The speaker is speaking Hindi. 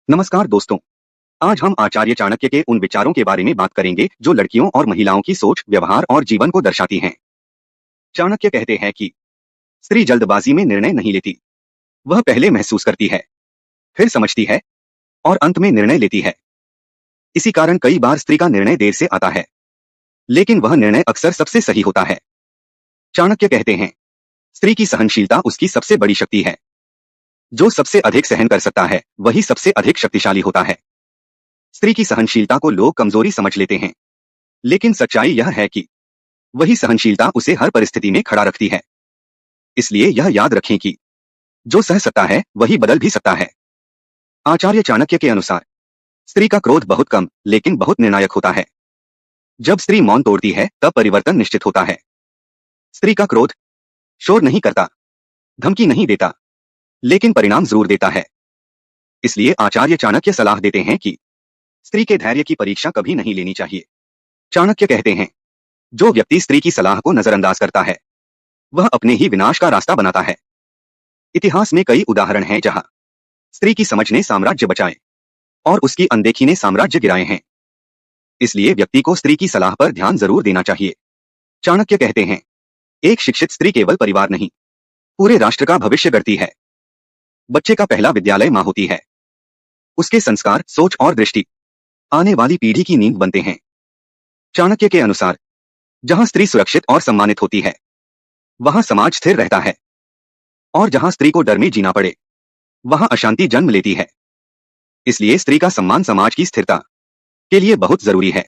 नमस्कार दोस्तों। आज हम आचार्य चाणक्य के उन विचारों के बारे में बात करेंगे जो लड़कियों और महिलाओं की सोच, व्यवहार और जीवन को दर्शाती हैं। चाणक्य कहते हैं कि स्त्री जल्दबाजी में निर्णय नहीं लेती। वह पहले महसूस करती है, फिर समझती है और अंत में निर्णय लेती है। इसी कारण कई बार स्त्री का निर्णय देर से आता है, लेकिन वह निर्णय अक्सर सबसे सही होता है। चाणक्य कहते हैं, स्त्री की सहनशीलता उसकी सबसे बड़ी शक्ति है। जो सबसे अधिक सहन कर सकता है, वही सबसे अधिक शक्तिशाली होता है। स्त्री की सहनशीलता को लोग कमजोरी समझ लेते हैं, लेकिन सच्चाई यह है कि वही सहनशीलता उसे हर परिस्थिति में खड़ा रखती है। इसलिए यह याद रखें कि जो सह सकता है वही बदल भी सकता है। आचार्य चाणक्य के अनुसार स्त्री का क्रोध बहुत कम लेकिन बहुत निर्णायक होता है। जब स्त्री मौन तोड़ती है तब परिवर्तन निश्चित होता है। स्त्री का क्रोध शोर नहीं करता, धमकी नहीं देता, लेकिन परिणाम जरूर देता है। इसलिए आचार्य चाणक्य सलाह देते हैं कि स्त्री के धैर्य की परीक्षा कभी नहीं लेनी चाहिए। चाणक्य कहते हैं, जो व्यक्ति स्त्री की सलाह को नजरअंदाज करता है, वह अपने ही विनाश का रास्ता बनाता है। इतिहास में कई उदाहरण हैं जहां स्त्री की समझ ने साम्राज्य बचाए और उसकी अनदेखी ने साम्राज्य गिराए हैं। इसलिए व्यक्ति को स्त्री की सलाह पर ध्यान जरूर देना चाहिए। चाणक्य कहते हैं, एक शिक्षित स्त्री केवल परिवार नहीं, पूरे राष्ट्र का भविष्य गढ़ती है। बच्चे का पहला विद्यालय मां होती है। उसके संस्कार, सोच और दृष्टि आने वाली पीढ़ी की नींव बनते हैं। चाणक्य के अनुसार जहां स्त्री सुरक्षित और सम्मानित होती है, वहां समाज स्थिर रहता है, और जहां स्त्री को डर में जीना पड़े, वहां अशांति जन्म लेती है। इसलिए स्त्री का सम्मान समाज की स्थिरता के लिए बहुत जरूरी है।